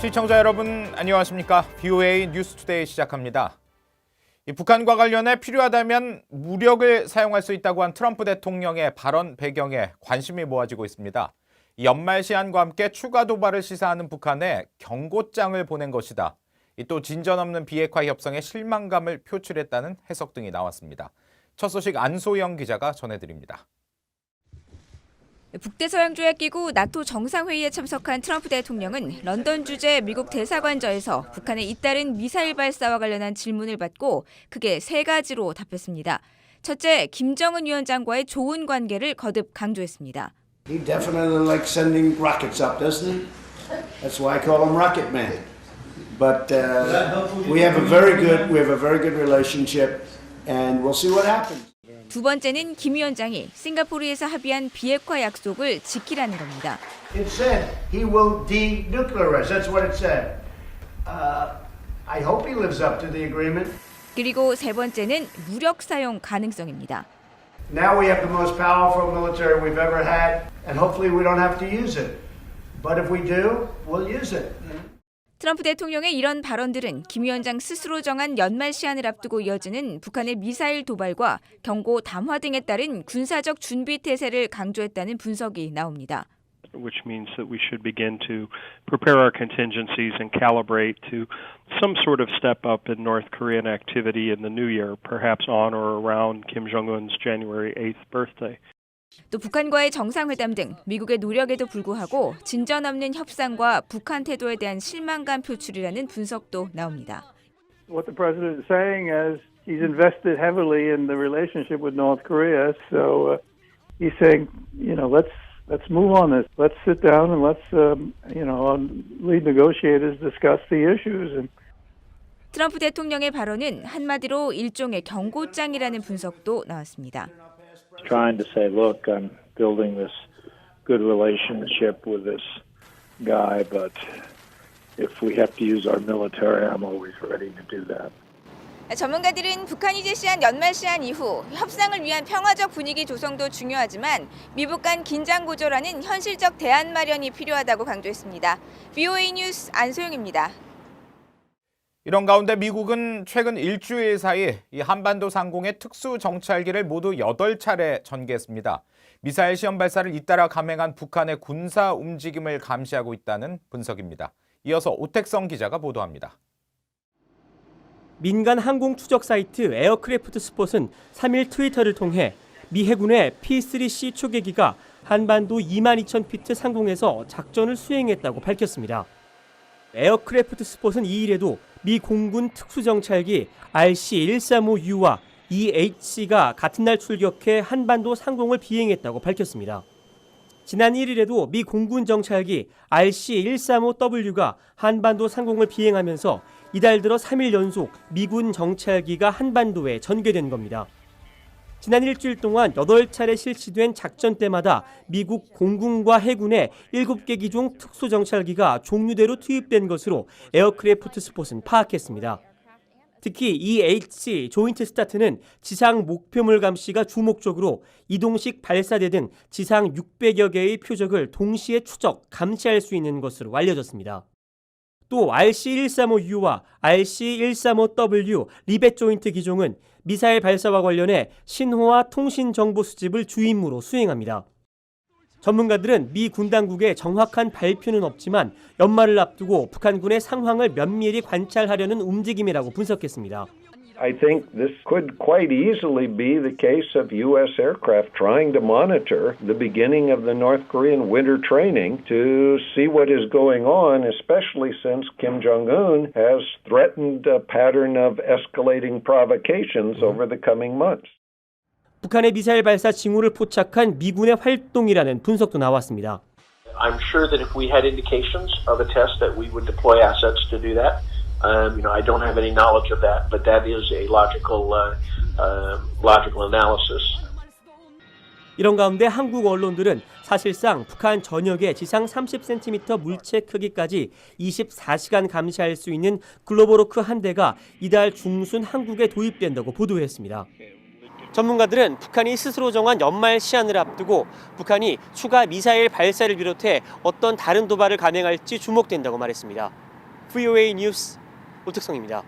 시청자 여러분 안녕하십니까? BOA 뉴스투데이 시작합니다. 북한과 관련해 필요하다면 무력을 사용할 수 있다고 한 트럼프 대통령의 발언 배경에 관심이 모아지고 있습니다. 연말 시한과 함께 추가 도발을 시사하는 북한에 경고장을 보낸 것이다. 또 진전 없는 비핵화 협상에 실망감을 표출했다는 해석 등이 나왔습니다. 첫 소식 안소영 기자가 전해드립니다. 북대서양조약기구 나토 정상회의에 참석한 트럼프 대통령은 런던 주재 미국 대사관저에서 북한의 잇따른 미사일 발사와 관련한 질문을 받고 크게 세 가지로 답했습니다. 첫째, 김정은 위원장과의 좋은 관계를 거듭 강조했습니다. He definitely likes sending rockets up, doesn't he? That's why I call him Rocket Man. But we have a very good relationship, and we'll see what happens. 두 번째는 김 위원장이 싱가포르에서 합의한 비핵화 약속을 지키라는 겁니다. It said he will denuclearize. That's what it said. I hope he lives up to the agreement. 그리고 세 번째는 무력 사용 가능성입니다. Now we have the most powerful military we've ever had, and hopefully we don't have to use it. But if we do, we'll use it. 트럼프 대통령의 이런 발언들은 김 위원장 스스로 정한 연말 시한을 앞두고 이어지는 북한의 미사일 도발과 경고 담화 등에 따른 군사적 준비 태세를 강조했다는 분석이 나옵니다. Which means that we should begin to prepare our contingencies and calibrate to some sort of step up in North Korean activity in the new year, perhaps on or around Kim Jong-un's January 8th birthday. 또 북한과의 정상회담 등 미국의 노력에도 불구하고 진전 없는 협상과 북한 태도에 대한 실망감 표출이라는 분석도 나옵니다. What the president is saying is he's invested heavily in the relationship with North Korea, so he's saying, let's move on this. Let's sit down and let's, lead negotiators discuss the issues. 트럼프 대통령의 발언은 한마디로 일종의 경고장이라는 분석도 나왔습니다. Trying to say, look, I'm building this good relationship with this guy, but if we have to use our military, I'm always ready to do that. 전문가들은 북한이 제시한 연말 시한 이후 협상을 위한 평화적 분위기 조성도 중요하지만 미북 간 긴장 고조라는 현실적 대안 마련이 필요하다고 강조했습니다. BOA 뉴스 안소영입니다. 이런 가운데 미국은 최근 일주일 사이 이 한반도 상공의 특수 정찰기를 모두 8차례 전개했습니다. 미사일 시험 발사를 잇따라 감행한 북한의 군사 움직임을 감시하고 있다는 분석입니다. 이어서 오택성 기자가 보도합니다. 민간 항공 추적 사이트 에어크래프트 스폿은 3일 트위터를 통해 미 해군의 P-3C 초계기가 한반도 22,000피트 상공에서 작전을 수행했다고 밝혔습니다. 에어크래프트 스폿은 2일에도 미 공군 특수정찰기 RC-135U와 EHC가 같은 날 출격해 한반도 상공을 비행했다고 밝혔습니다. 지난 1일에도 미 공군 정찰기 RC-135W가 한반도 상공을 비행하면서 이달 들어 3일 연속 미군 정찰기가 한반도에 전개된 겁니다. 지난 일주일 동안 8차례 실시된 작전 때마다 미국 공군과 해군의 7개 기종 특수정찰기가 종류대로 투입된 것으로 에어크래프트 스폿은 파악했습니다. 특히 EHC 조인트 스타트는 지상 목표물 감시가 주목적으로 이동식 발사대 등 지상 600여 개의 표적을 동시에 추적, 감시할 수 있는 것으로 알려졌습니다. 또 RC-135U와 RC-135W 리벳 조인트 기종은 미사일 발사와 관련해 신호와 통신 정보 수집을 주 임무로 수행합니다. 전문가들은 미 군 당국의 정확한 발표는 없지만 연말을 앞두고 북한군의 상황을 면밀히 관찰하려는 움직임이라고 분석했습니다. I think this could quite easily be the case of U.S. aircraft trying to monitor the beginning of the North Korean winter training to see what is going on, especially since Kim Jong-un has threatened a pattern of escalating provocations over the coming months. 북한의 미사일 발사 징후를 포착한 미군의 활동이라는 분석도 나왔습니다. I'm sure that if we had indications of a test that we would deploy assets to do that. I don't have any knowledge of that, but that is a logical analysis. 이런 가운데 한국 언론들은 사실상 북한 전역의 지상 30cm 물체 크기까지 24시간 감시할 수 있는 글로벌호크 한 대가 이달 중순 한국에 도입된다고 보도했습니다. 전문가들은 북한이 스스로 정한 연말 시한을 앞두고 북한이 추가 미사일 발사를 비롯해 어떤 다른 도발을 감행할지 주목된다고 말했습니다. VOA 뉴스 오특성입니다.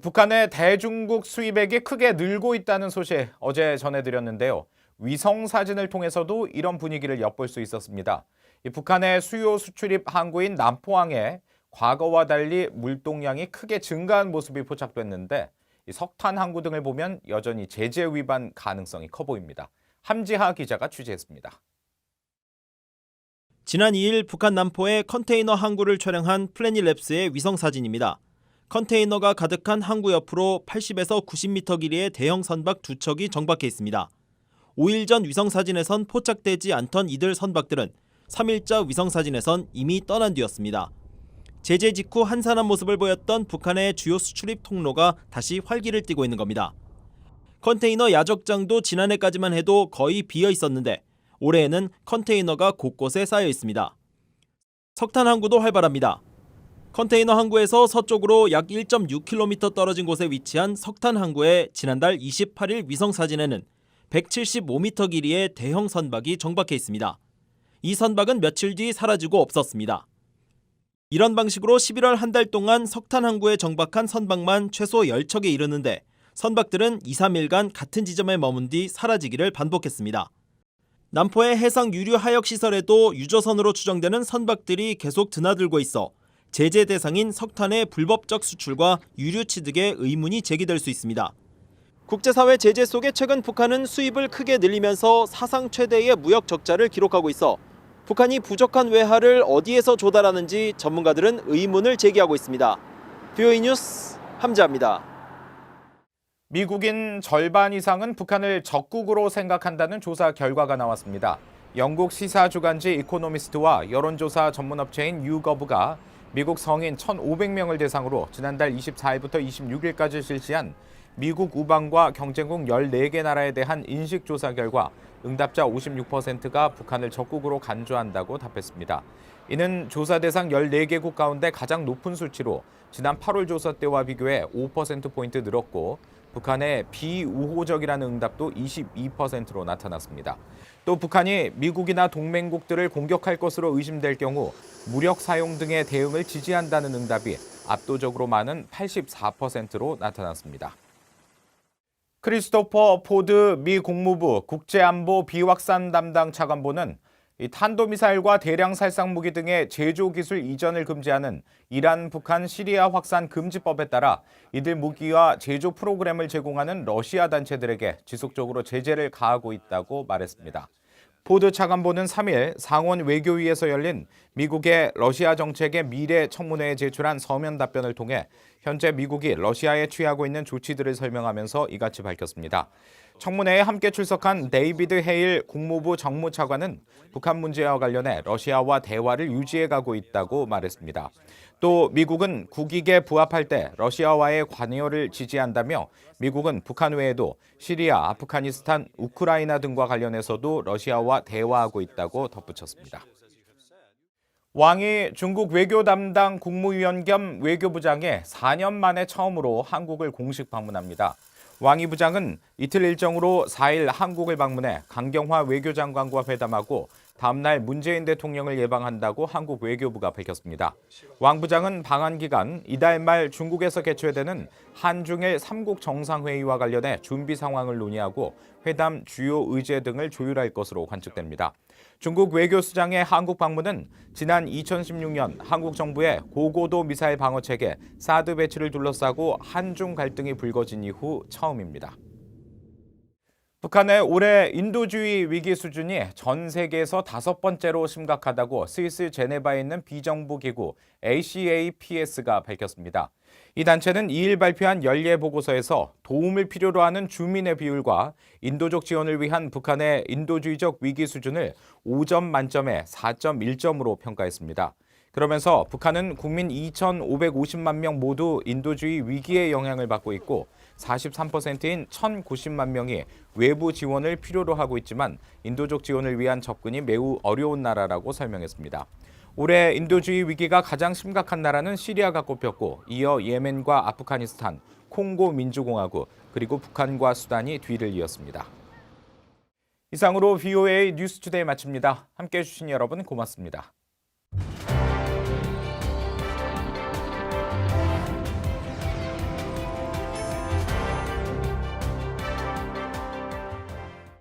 북한의 대중국 수입액이 크게 늘고 있다는 소식 어제 전해드렸는데요. 위성 사진을 통해서도 이런 분위기를 엿볼 수 있었습니다. 북한의 수요 수출입 항구인 남포항에 과거와 달리 물동량이 크게 증가한 모습이 포착됐는데 석탄 항구 등을 보면 여전히 제재 위반 가능성이 커 보입니다. 함지하 기자가 취재했습니다. 지난 2일 북한 남포의 컨테이너 항구를 촬영한 플래닛랩스의 위성 사진입니다. 컨테이너가 가득한 항구 옆으로 80에서 90m 길이의 대형 선박 2척이 정박해 있습니다. 5일 전 위성 사진에선 포착되지 않던 이들 선박들은 3일자 위성 사진에선 이미 떠난 뒤였습니다. 제재 직후 한산한 모습을 보였던 북한의 주요 수출입 통로가 다시 활기를 띠고 있는 겁니다. 컨테이너 야적장도 지난해까지만 해도 거의 비어 있었는데 올해에는 컨테이너가 곳곳에 쌓여 있습니다. 석탄 항구도 활발합니다. 컨테이너 항구에서 서쪽으로 약 1.6km 떨어진 곳에 위치한 석탄 항구의 지난달 28일 위성 사진에는 175m 길이의 대형 선박이 정박해 있습니다. 이 선박은 며칠 뒤 사라지고 없었습니다. 이런 방식으로 11월 한 달 동안 석탄 항구에 정박한 선박만 최소 10척에 이르는데 선박들은 2-3일간 같은 지점에 머문 뒤 사라지기를 반복했습니다. 남포의 해상 유류 하역 시설에도 유조선으로 추정되는 선박들이 계속 드나들고 있어 제재 대상인 석탄의 불법적 수출과 유류 취득에 의문이 제기될 수 있습니다. 국제사회 제재 속에 최근 북한은 수입을 크게 늘리면서 사상 최대의 무역 적자를 기록하고 있어 북한이 부족한 외화를 어디에서 조달하는지 전문가들은 의문을 제기하고 있습니다. VOA 뉴스 함지아입니다. 미국인 절반 이상은 북한을 적국으로 생각한다는 조사 결과가 나왔습니다. 영국 시사주간지 이코노미스트와 여론조사 전문업체인 유거브가 미국 성인 1,500명을 대상으로 지난달 24일부터 26일까지 실시한 미국 우방과 경쟁국 14개 나라에 대한 인식조사 결과 응답자 56%가 북한을 적국으로 간주한다고 답했습니다. 이는 조사 대상 14개국 가운데 가장 높은 수치로 지난 8월 조사 때와 비교해 5%포인트 늘었고 북한의 비우호적이라는 응답도 22%로 나타났습니다. 또 북한이 미국이나 동맹국들을 공격할 것으로 의심될 경우 무력 사용 등의 대응을 지지한다는 응답이 압도적으로 많은 84%로 나타났습니다. 크리스토퍼 포드 미 국무부 국제안보 비확산 담당 차관보는 탄도미사일과 대량 살상무기 등의 제조 기술 이전을 금지하는 이란, 북한, 시리아 확산 금지법에 따라 이들 무기와 제조 프로그램을 제공하는 러시아 단체들에게 지속적으로 제재를 가하고 있다고 말했습니다. 포드 차관보는 3일 상원 외교위에서 열린 미국의 러시아 정책의 미래 청문회에 제출한 서면 답변을 통해 현재 미국이 러시아에 취하고 있는 조치들을 설명하면서 이같이 밝혔습니다. 청문회에 함께 출석한 데이비드 헤일 국무부 정무차관은 북한 문제와 관련해 러시아와 대화를 유지해가고 있다고 말했습니다. 또 미국은 국익에 부합할 때 러시아와의 관여를 지지한다며 미국은 북한 외에도 시리아, 아프가니스탄, 우크라이나 등과 관련해서도 러시아와 대화하고 있다고 덧붙였습니다. 왕이 중국 외교 담당 국무위원 겸 외교부장에 4년 만에 처음으로 한국을 공식 방문합니다. 왕이 부장은 이틀 일정으로 4일 한국을 방문해 강경화 외교장관과 회담하고 다음 날 문재인 대통령을 예방한다고 한국 외교부가 밝혔습니다. 왕 부장은 방한 기간 이달 말 중국에서 개최되는 한중일 3국 정상회의와 관련해 준비 상황을 논의하고 회담 주요 의제 등을 조율할 것으로 관측됩니다. 중국 외교수장의 한국 방문은 지난 2016년 한국 정부의 고고도 미사일 방어 체계 사드 배치를 둘러싸고 한중 갈등이 불거진 이후 처음입니다. 북한의 올해 인도주의 위기 수준이 전 세계에서 5번째로 심각하다고 스위스 제네바에 있는 비정부 기구 ACAPS가 밝혔습니다. 이 단체는 2일 발표한 연례 보고서에서 도움을 필요로 하는 주민의 비율과 인도적 지원을 위한 북한의 인도주의적 위기 수준을 5점 만점에 4.1점으로 평가했습니다. 그러면서 북한은 국민 2,550만 명 모두 인도주의 위기의 영향을 받고 있고 43%인 1,090만 명이 외부 지원을 필요로 하고 있지만 인도적 지원을 위한 접근이 매우 어려운 나라라고 설명했습니다. 올해 인도주의 위기가 가장 심각한 나라는 시리아가 꼽혔고 이어 예멘과 아프가니스탄, 콩고 민주공화국 그리고 북한과 수단이 뒤를 이었습니다. 이상으로 VOA 뉴스투데이 마칩니다. 함께해 주신 여러분 고맙습니다.